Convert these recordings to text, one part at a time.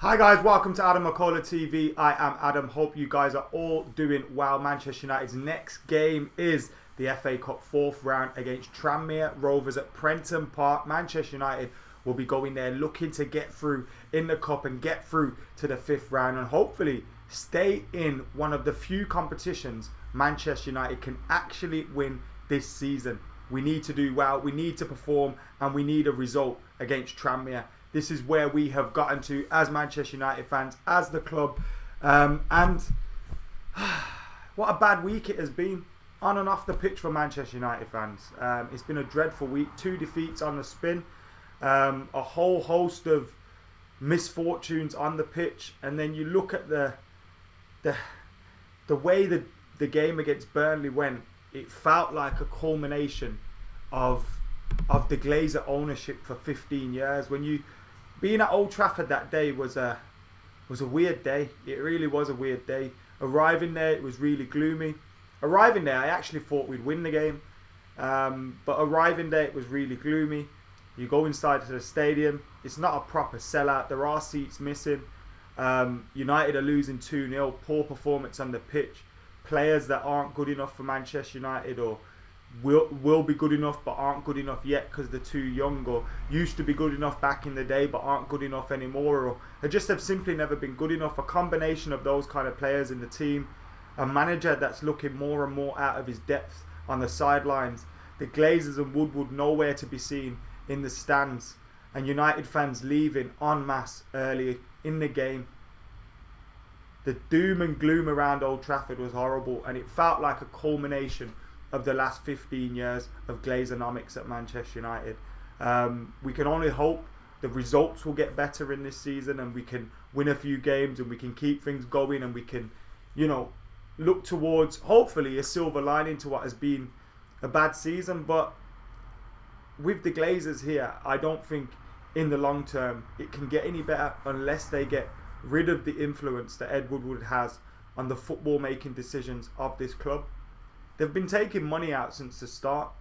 Hi guys, welcome to Adam McKola TV. I am Adam. Hope you guys are all doing well. Manchester United's next game is the FA Cup 4th round against Tranmere Rovers at Prenton Park. Manchester United will be going there looking to get through in the cup and get through to the 5th round and hopefully stay in one of the few competitions Manchester United can actually win this season. We need to do well, we need to perform, and we need a result against Tranmere. This is where we have gotten to as Manchester United fans, as the club. And what a bad week it has been on and off the pitch for Manchester United fans. It's been a dreadful week. 2 defeats on the spin. A whole host of misfortunes on the pitch. And then you look at the way the game against Burnley went. It felt like a culmination of the Glazer ownership for 15 years. When you being at Old Trafford that day was a weird day. It really was a weird day. Arriving there, it was really gloomy. Arriving there, I actually thought we'd win the game, but arriving there, it was really gloomy. You go inside to the stadium, it's not a proper sellout. There are seats missing. United are losing 2-0. Poor performance on the pitch. Players that aren't good enough for Manchester United or will be good enough but aren't good enough yet because they're too young, or used to be good enough back in the day but aren't good enough anymore, or they just have simply never been good enough. A combination of those kind of players in the team, a manager that's looking more and more out of his depth on the sidelines, the Glazers and Woodward nowhere to be seen in the stands, and United fans leaving en masse early in the game. The doom and gloom around Old Trafford was horrible, and it felt like a culmination of the last 15 years of Glazeronomics at Manchester United. We can only hope the results will get better in this season and we can win a few games and we can keep things going and we can, look towards hopefully a silver lining to what has been a bad season. But with the Glazers here, I don't think in the long term it can get any better unless they get rid of the influence that Ed Woodward has on the football making decisions of this club. They've been taking money out since the start.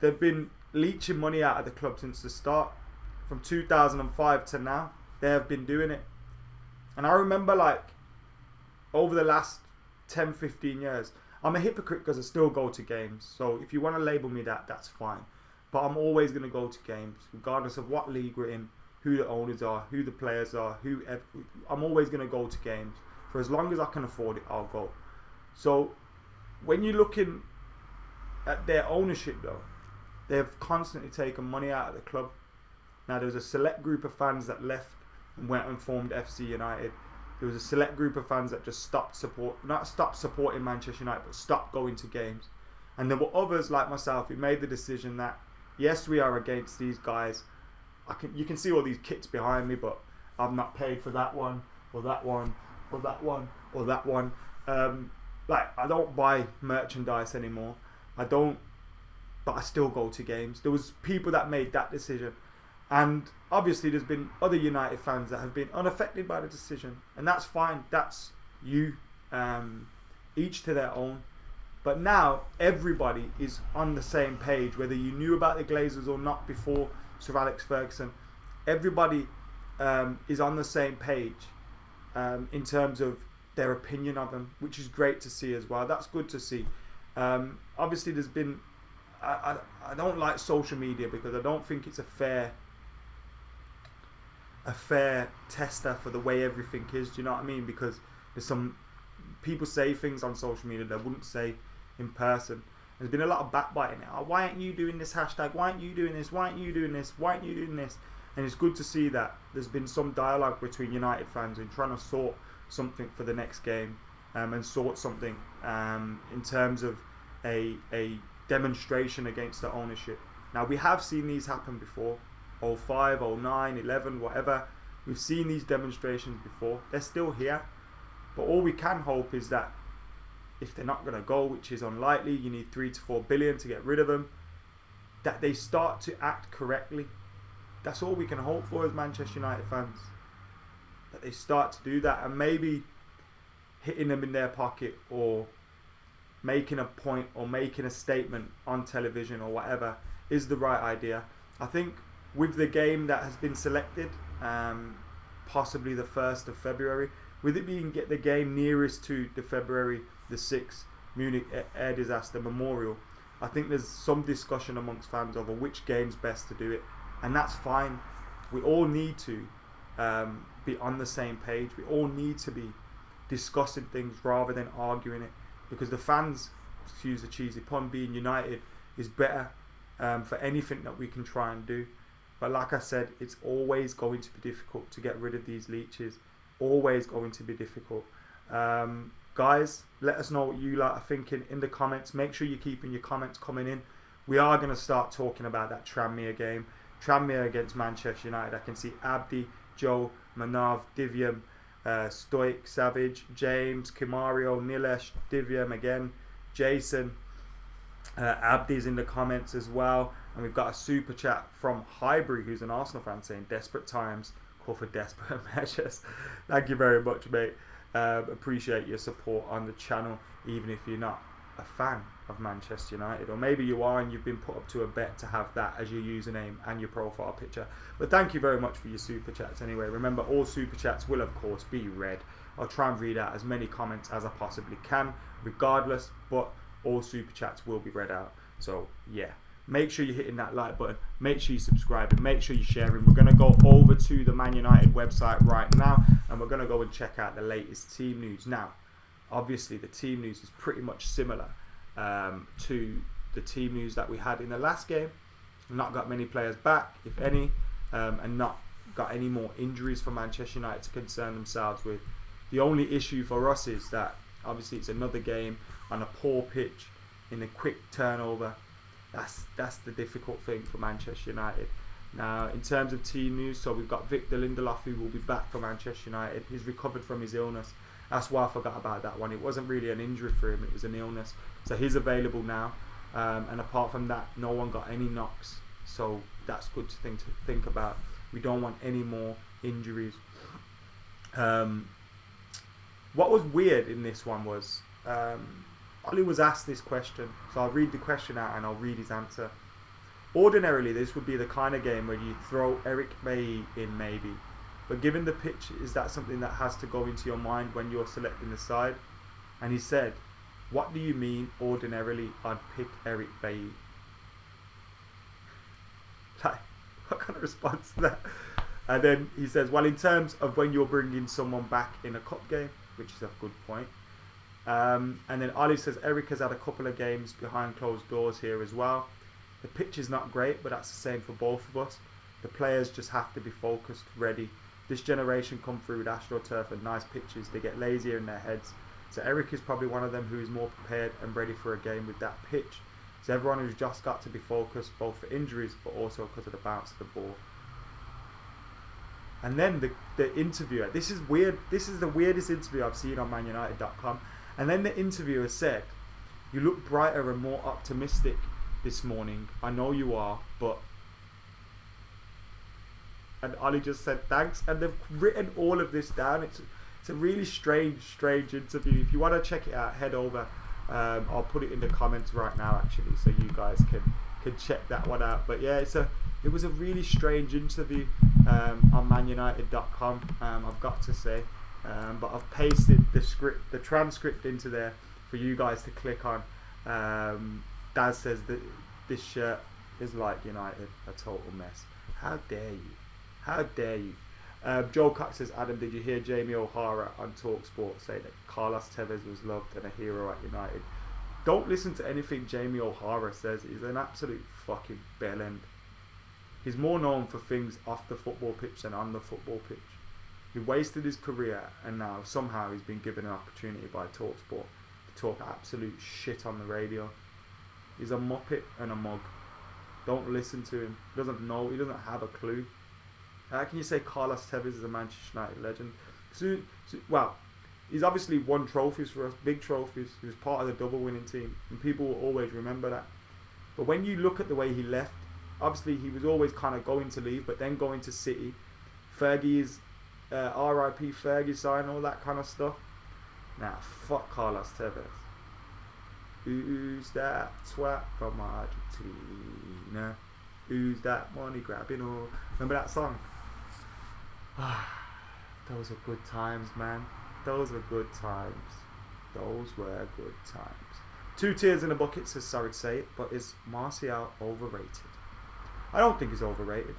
They've been leeching money out of the club since the start. From 2005 to now, they have been doing it. And I remember over the last 10, 15 years, I'm a hypocrite because I still go to games. So if you want to label me that, that's fine. But I'm always going to go to games, regardless of what league we're in, who the owners are, who the players are, I'm always going to go to games. For as long as I can afford it, I'll go. So when you're looking at their ownership though, they've constantly taken money out of the club. Now there's a select group of fans that left and went and formed FC United. There was a select group of fans that just not stopped supporting Manchester United, but stopped going to games. And there were others like myself who made the decision that yes, we are against these guys. You can see all these kits behind me, but I've not paid for that one or that one or that one or that one. I don't buy merchandise anymore. But I still go to games. There was people that made that decision. And obviously there's been other United fans that have been unaffected by the decision. And that's fine. That's you. Each to their own. But now everybody is on the same page, whether you knew about the Glazers or not before Sir Alex Ferguson. Everybody is on the same page in terms of their opinion of them, which is great to see as well. That's good to see. Obviously there's been I don't like social media because I don't think it's a fair tester for the way everything is. Do you know what I mean? Because there's some people say things on social media they wouldn't say in person. There's been a lot of backbiting. Oh, why aren't you doing this hashtag? Why aren't you doing this? Why aren't you doing this? Why aren't you doing this? And it's good to see that there's been some dialogue between United fans in trying to sort something for the next game and sort something in terms of a demonstration against the ownership. Now we have seen these happen before, 05, 09, 11, whatever. We've seen these demonstrations before. They're still here, but all we can hope is that if they're not going to go, which is unlikely, you need 3 to 4 billion to get rid of them, that they start to act correctly. That's all we can hope for as Manchester United fans, that they start to do that, and maybe hitting them in their pocket or making a point or making a statement on television or whatever is the right idea. I think with the game that has been selected, possibly the 1st of February. With it being the game nearest to the February the 6th Munich Air Disaster Memorial, I think there's some discussion amongst fans over which game's best to do it, and that's fine. We all need to be on the same page. We all need to be discussing things rather than arguing it, because the fans, excuse the cheesy pun, being united is better for anything that we can try and do. But like I said, it's always going to be difficult to get rid of these leeches. Always going to be difficult. Guys, let us know what you lot are thinking in the comments. Make sure you're keeping your comments coming in. We are going to start talking about that Tranmere game. Tranmere against Manchester United. I can see Abdi, Joe, Manav, Divyam, Stoic, Savage, James, Kimario, Nilesh, Divyam again, Jason, Abdi's in the comments as well. And we've got a super chat from Highbury, who's an Arsenal fan, saying desperate times call for desperate measures. Thank you very much, mate. Appreciate your support on the channel, even if you're not a fan of Manchester United, or maybe you are and you've been put up to a bet to have that as your username and your profile picture. But thank you very much for your super chats anyway. Remember, all super chats will of course be read. I'll try and read out as many comments as I possibly can regardless, but all super chats will be read out. So yeah, make sure you're hitting that like button, make sure you subscribe, and make sure you're sharing. We're going to go over to the Man United website right now, and we're going to go and check out the latest team news. Now obviously the team news is pretty much similar to the team news that we had in the last game. Not got many players back, if any, and not got any more injuries for Manchester United to concern themselves with. The only issue for us is that obviously it's another game on a poor pitch in a quick turnover. That's the difficult thing for Manchester United. Now in terms of team news, so we've got Victor Lindelof, who will be back for Manchester United. He's recovered from his illness. That's why I forgot about that one. It wasn't really an injury for him, it was an illness. So he's available now. And apart from that, no one got any knocks. So that's good to think about. We don't want any more injuries. What was weird in this one was Ollie was asked this question. So I'll read the question out and I'll read his answer. Ordinarily, this would be the kind of game where you throw Eric Bailly in maybe. But given the pitch, is that something that has to go into your mind when you're selecting the side? And he said, what do you mean ordinarily I'd pick Eric Bailly? Like, what kind of response to that? And then he says, well, in terms of when you're bringing someone back in a cup game, which is a good point. And then Ali says, Eric has had a couple of games behind closed doors here as well. The pitch is not great, but that's the same for both of us. The players just have to be focused, ready. This generation come through with AstroTurf and nice pitches. They get lazier in their heads. So Eric is probably one of them who is more prepared and ready for a game with that pitch. So everyone who's just got to be focused, both for injuries, but also because of the bounce of the ball. And then the interviewer, this is weird. This is the weirdest interview I've seen on manunited.com. And then the interviewer said, you look brighter and more optimistic this morning. I know you are, but... And Ollie just said thanks, and they've written all of this down. It's a really strange interview. If you want to check it out, head over. I'll put it in the comments right now actually, so you guys can check that one out. But yeah, it was a really strange interview on manunited.com. I've got to say, but I've pasted the transcript into there for you guys to click on. Daz says that this shirt is like United, a total mess. How dare you? How dare you? Joe Cox says, Adam, did you hear Jamie O'Hara on TalkSport say that Carlos Tevez was loved and a hero at United? Don't listen to anything Jamie O'Hara says. He's an absolute fucking bellend. He's more known for things off the football pitch than on the football pitch. He wasted his career and now somehow he's been given an opportunity by TalkSport to talk absolute shit on the radio. He's a muppet and a mug. Don't listen to him. He doesn't know. He doesn't have a clue. How can you say Carlos Tevez is a Manchester United legend? Well, he's obviously won trophies for us, big trophies. He was part of the double winning team, and people will always remember that. But when you look at the way he left, obviously he was always kind of going to leave, but then going to City. Fergie's RIP Fergie sign, all that kind of stuff. Nah, fuck Carlos Tevez. Who's that twat from Argentina? Who's that money grabbing? Or remember that song? Those are good times, man. Those were good times. Those were good times. 2 tears in a bucket, says sorry to say it, but is Martial overrated? I don't think he's overrated.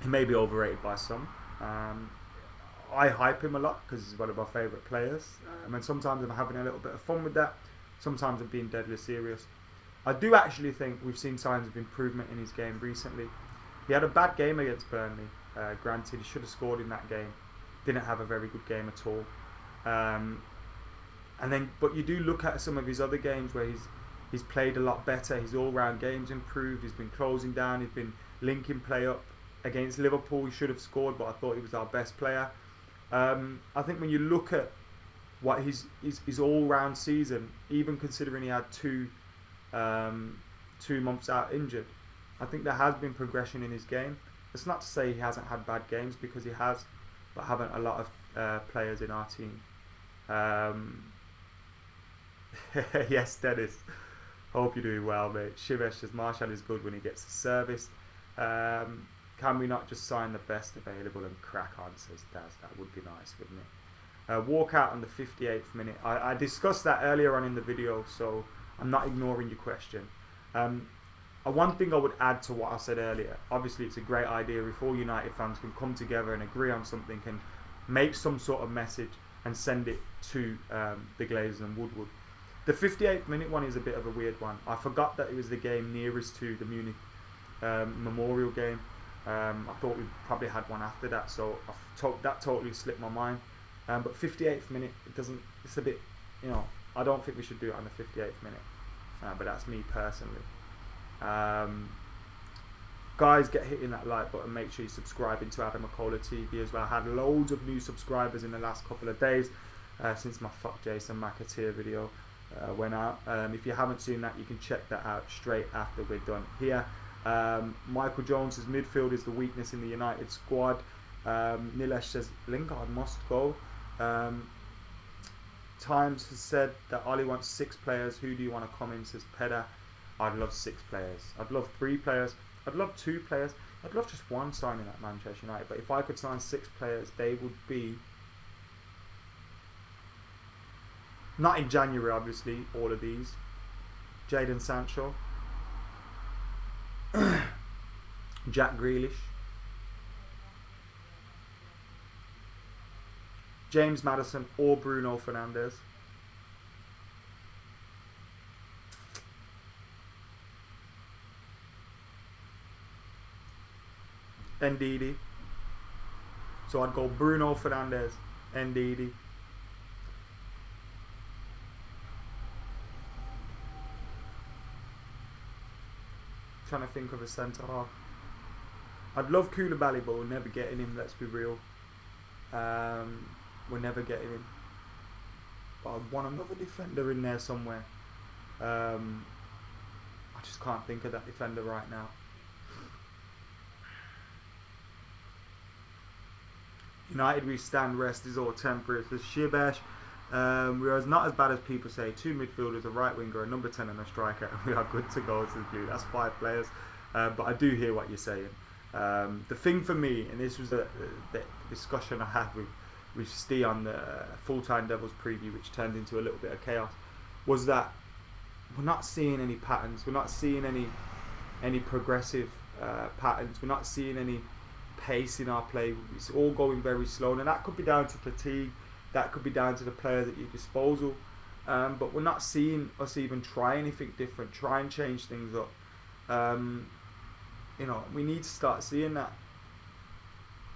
He may be overrated by some. I hype him a lot because he's one of my favourite players. And sometimes I'm having a little bit of fun with that. Sometimes I'm being deadly serious. I do actually think we've seen signs of improvement in his game recently. He had a bad game against Burnley. Granted, he should have scored in that game. Didn't have a very good game at all. But you do look at some of his other games where he's played a lot better. His all-round game's improved. He's been closing down. He's been linking play up. Against Liverpool, he should have scored, but I thought he was our best player. I think when you look at what his all-round season, even considering he had 2 months out injured, I think there has been progression in his game. It's not to say he hasn't had bad games, because he has, but haven't a lot of players in our team. Yes, Dennis. Hope you're doing well, mate. Shivesh says Martial is good when he gets the service. Can we not just sign the best available and crack on, says Daz. That would be nice, wouldn't it? Walk out on the 58th minute. I discussed that earlier on in the video, so I'm not ignoring your question. One thing I would add to what I said earlier, obviously it's a great idea if all United fans can come together and agree on something and make some sort of message and send it to the Glazers and Woodward. The 58th minute one is a bit of a weird one. I forgot that it was the game nearest to the Munich Memorial game. I thought we probably had one after that, so that totally slipped my mind. But 58th minute, it's a bit, I don't think we should do it on the 58th minute. But that's me personally. Guys, get hitting that like button. Make sure you subscribe to McKola TV as well. I had loads of new subscribers in the last couple of days since my Fuck Jason McAteer video went out. If you haven't seen that, you can check that out straight after we're done here. Michael Jones' midfield is the weakness in the United squad. Nilesh says Lingard must go. Times has said that Ollie wants 6 players. Who do you want to come in, says Peda. I'd love 6 players. I'd love 3 players. I'd love 2 players. I'd love just 1 signing at Manchester United. But if I could sign 6 players, they would be, not in January obviously, all of these. Jadon Sancho, Jack Grealish, James Maddison or Bruno Fernandes. Ndidi. So I'd go Bruno Fernandes, Ndidi. Trying to think of a centre half. I'd love Koulibaly, but we're never getting him, let's be real. We're never getting him. But I'd want another defender in there somewhere. I just can't think of that defender right now. United we stand, rest is all temporary. Says Shibesh. We are not as bad as people say. 2 midfielders, a right winger, a number 10 and a striker, and we are good to go, says Blue. That's 5 players. But I do hear what you're saying. The thing for me, and this was the discussion I had with Steve on the Full-Time Devils preview, which turned into a little bit of chaos, was that we're not seeing any patterns. We're not seeing any progressive patterns. We're not seeing any pace in our play. It's all going very slow, and that could be down to fatigue. That could be down to the players at your disposal. But we're not seeing us even try anything different, try and change things up. We need to start seeing that.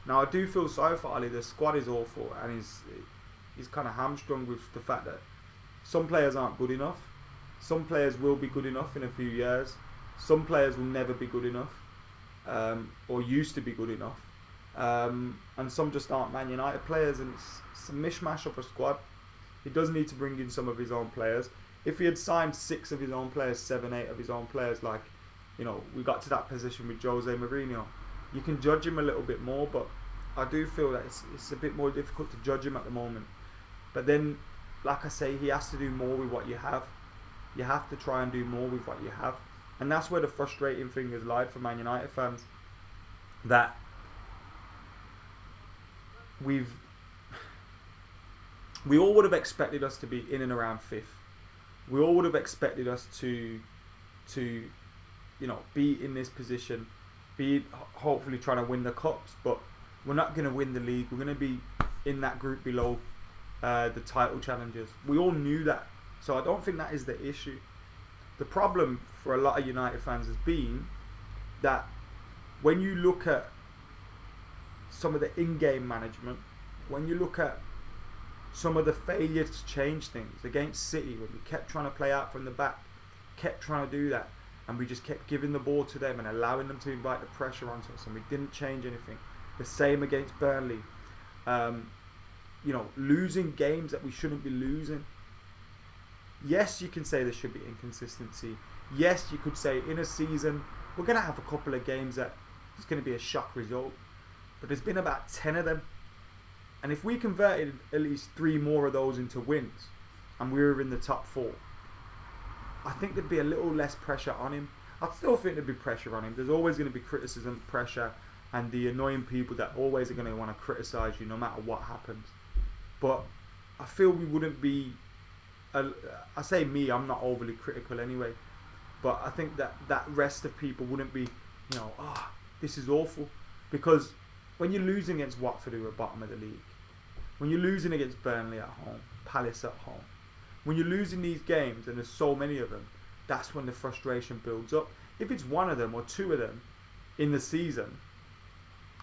Now, I do feel sorry for Ali. The squad is awful, and he's kind of hamstrung with the fact that some players aren't good enough. Some players will be good enough in a few years. Some players will never be good enough, or used to be good enough. And some just aren't Man United players, and it's a mishmash of a squad. He does need to bring in some of his own players. If he had signed 6 of his own players, 7, 8 of his own players, like, we got to that position with Jose Mourinho, you can judge him a little bit more, but I do feel that it's a bit more difficult to judge him at the moment. But then, like I say, he has to do more with what you have. You have to try and do more with what you have. And that's where the frustrating thing has lied for Man United fans. That we all would have expected us to be in and around 5th. We all would have expected us to be in this position, be hopefully trying to win the cups, but we're not going to win the league. We're going to be in that group below the title challengers. We all knew that, so I don't think that is the issue. The problem for a lot of United fans has been that when you look at some of the in-game management, when you look at some of the failure to change things against City, when we kept trying to play out from the back, kept trying to do that, and we just kept giving the ball to them and allowing them to invite the pressure onto us, and we didn't change anything. The same against Burnley. Losing games that we shouldn't be losing. Yes, you can say there should be inconsistency. Yes, you could say in a season we're going to have a couple of games that it's going to be a shock result, but there's been about 10 of them. And if we converted at least 3 more of those into wins and we were in the top 4, I think there'd be a little less pressure on him. I still think there'd be pressure on him. There's always going to be criticism, pressure, and the annoying people that always are going to want to criticise you no matter what happens. But I feel we wouldn't be... I say me, I'm not overly critical anyway. But I think that rest of people wouldn't be, this is awful. Because when you're losing against Watford, who are bottom of the league, when you're losing against Burnley at home, Palace at home, when you're losing these games, and there's so many of them, that's when the frustration builds up. If it's one of them or 2 of them in the season,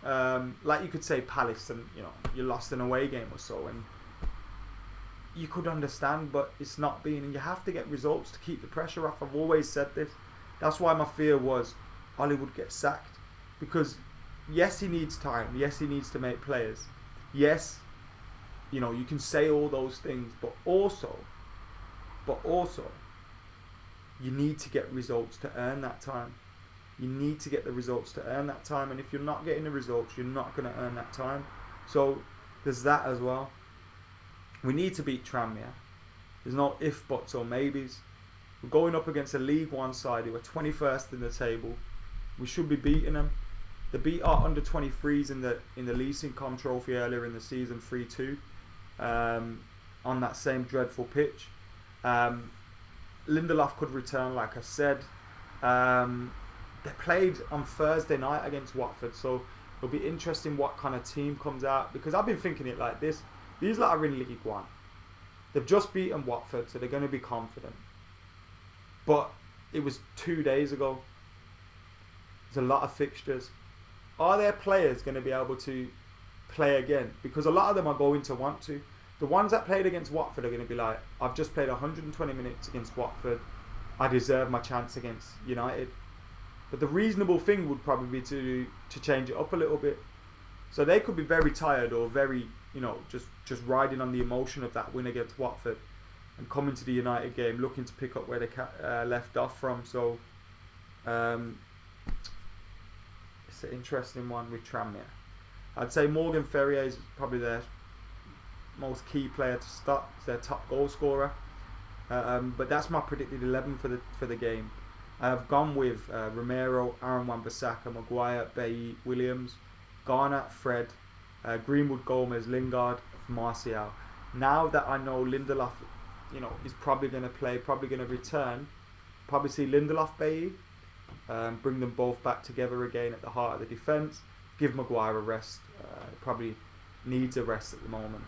like you could say Palace, and you lost an away game or so, and you could understand, but it's not being, and you have to get results to keep the pressure off. I've always said this. That's why my fear was Ollie would get sacked, because yes, he needs time. Yes, he needs to make players. Yes, you can say all those things, but also, you need to get results to earn that time. You need to get the results to earn that time, and if you're not getting the results, you're not going to earn that time. So there's that as well. We need to beat Tranmere. There's no if, buts or maybes. We're going up against a League One side who are 21st in the table. We should be beating them. They beat our under 23s in the Leasing Com Trophy earlier in the season 3-2 on that same dreadful pitch. Lindelof could return, like I said. They played on Thursday night against Watford, so it'll be interesting what kind of team comes out, because I've been thinking it like this. These lot are in League One. They've just beaten Watford, so they're going to be confident. But it was 2 days ago. There's a lot of fixtures. Are their players going to be able to play again? Because a lot of them are going to want to. The ones that played against Watford are going to be like, I've just played 120 minutes against Watford. I deserve my chance against United. But the reasonable thing would probably be to change it up a little bit. So they could be very tired or very, just riding on the emotion of that win against Watford and coming to the United game looking to pick up where they left off from. So it's an interesting one with Tranmere. I'd say Morgan Ferrier is probably their most key player to start. He's their top goal scorer. But that's my predicted 11 for the game. I've gone with Romero, Aaron Wan-Bissaka, Maguire, Bailly, Williams, Garner, Fred, Greenwood, Gomez, Lingard, Martial. Now that I know Lindelof, is probably going to play, probably going to return, probably see Lindelof, Bailly, bring them both back together again at the heart of the defence. Give Maguire a rest. Probably needs a rest at the moment,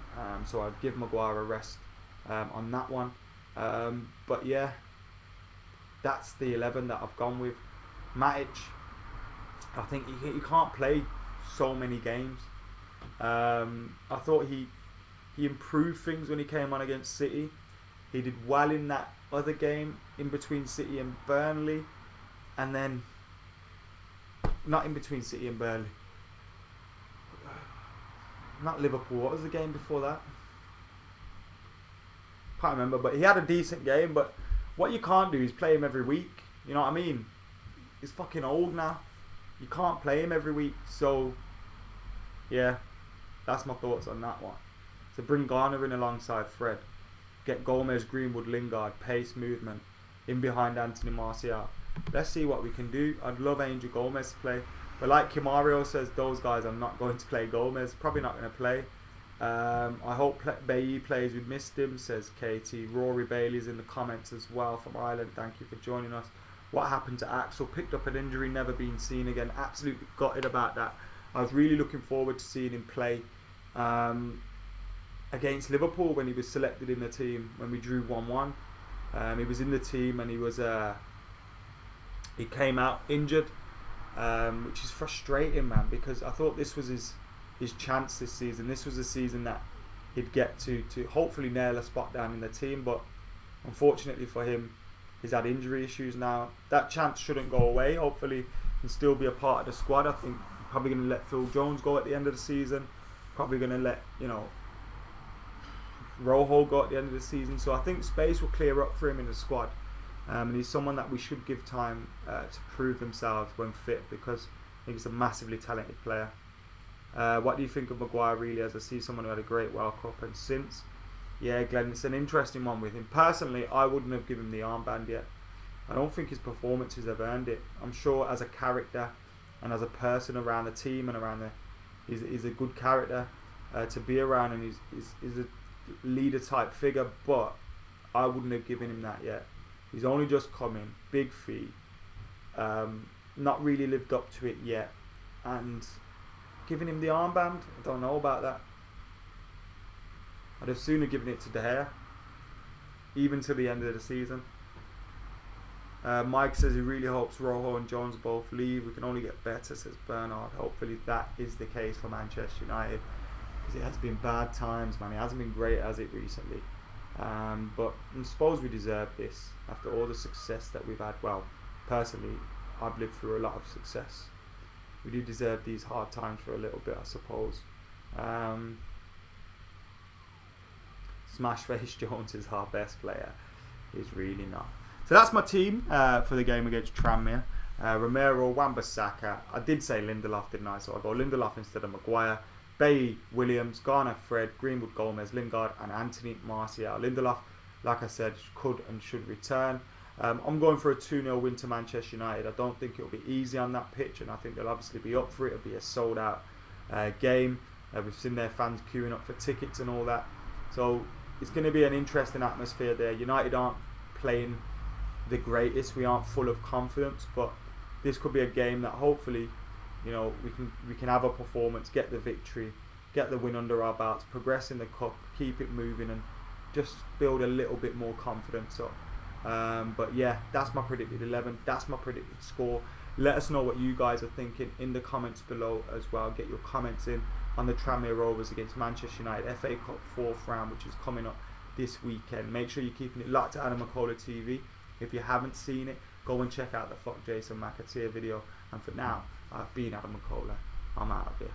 so I'd give Maguire a rest on that one. But yeah, that's the 11 that I've gone with. Matic, I think he can't play so many games. I thought he improved things when he came on against City. He did well in that other game in between City and Burnley, and then not in between City and Burnley. Not Liverpool. What was the game before that? Can't remember, but he had a decent game. But what you can't do is play him every week. You know what I mean? He's fucking old now. You can't play him every week. So, yeah, that's my thoughts on that one. So bring Garner in alongside Fred. Get Gomez, Greenwood, Lingard, pace, movement, in behind Anthony Martial. Let's see what we can do. I'd love Angel Gomez to play. But like Kimario says, those guys are not going to play Gomez. Probably not going to play. I hope Bailly plays. We missed him, says Katie. Rory Bailey's in the comments as well from Ireland. Thank you for joining us. What happened to Axel? Picked up an injury, never been seen again. Absolutely gutted about that. I was really looking forward to seeing him play against Liverpool when he was selected in the team, when we drew 1-1. He was in the team and he came out injured, which is frustrating, man, because I thought this was his chance this season. This was a season that he'd get to hopefully nail a spot down in the team, but unfortunately for him, he's had injury issues now. That chance shouldn't go away. Hopefully he can still be a part of the squad. I think probably going to let Phil Jones go at the end of the season. Probably going to let, Rojo go at the end of the season. So I think space will clear up for him in the squad. And he's someone that we should give time to prove themselves when fit, because I think he's a massively talented player. What do you think of Maguire, really, as I see someone who had a great World Cup and since? Yeah, Glenn, it's an interesting one with him. Personally, I wouldn't have given him the armband yet. I don't think his performances have earned it. I'm sure as a character and as a person around the team and around he's a good character to be around, and he's a leader type figure, but I wouldn't have given him that yet. He's only just come in, big fee, not really lived up to it yet, and giving him the armband, I don't know about that. I'd have sooner given it to De Gea, even to the end of the season. Mike says he really hopes Rojo and Jones both leave. We can only get better, says Bernard. Hopefully that is the case for Manchester United, because it has been bad times, man. It hasn't been great, has it, recently? But I suppose we deserve this after all the success that we've had. Well, personally, I've lived through a lot of success. We do deserve these hard times for a little bit, I suppose. Smash Face Jones is our best player. He's really not. So that's my team for the game against Tranmere. Romero, Wan-Bissaka. I did say Lindelof, didn't I? So I go Lindelof instead of Maguire. Bailly, Williams, Garner, Fred, Greenwood, Gomez, Lingard and Anthony Martial. Lindelof, like I said, could and should return. I'm going for a 2-0 win to Manchester United. I don't think it'll be easy on that pitch, and I think they'll obviously be up for it. It'll be a sold out game. We've seen their fans queuing up for tickets and all that. So it's going to be an interesting atmosphere there. United aren't playing the greatest. We aren't full of confidence, but this could be a game that hopefully, we can have a performance, get the victory, get the win under our belts, progress in the cup, keep it moving, and just build a little bit more confidence up. But yeah, that's my predicted 11. That's my predicted score. Let us know what you guys are thinking in the comments below as well. Get your comments in on the Tranmere Rovers against Manchester United FA Cup 4th round, which is coming up this weekend. Make sure you're keeping it locked to Adam McKola TV. If you haven't seen it, go and check out the Fuck Jason McAteer video. And for now, I've been Adam McKola. I'm out of here.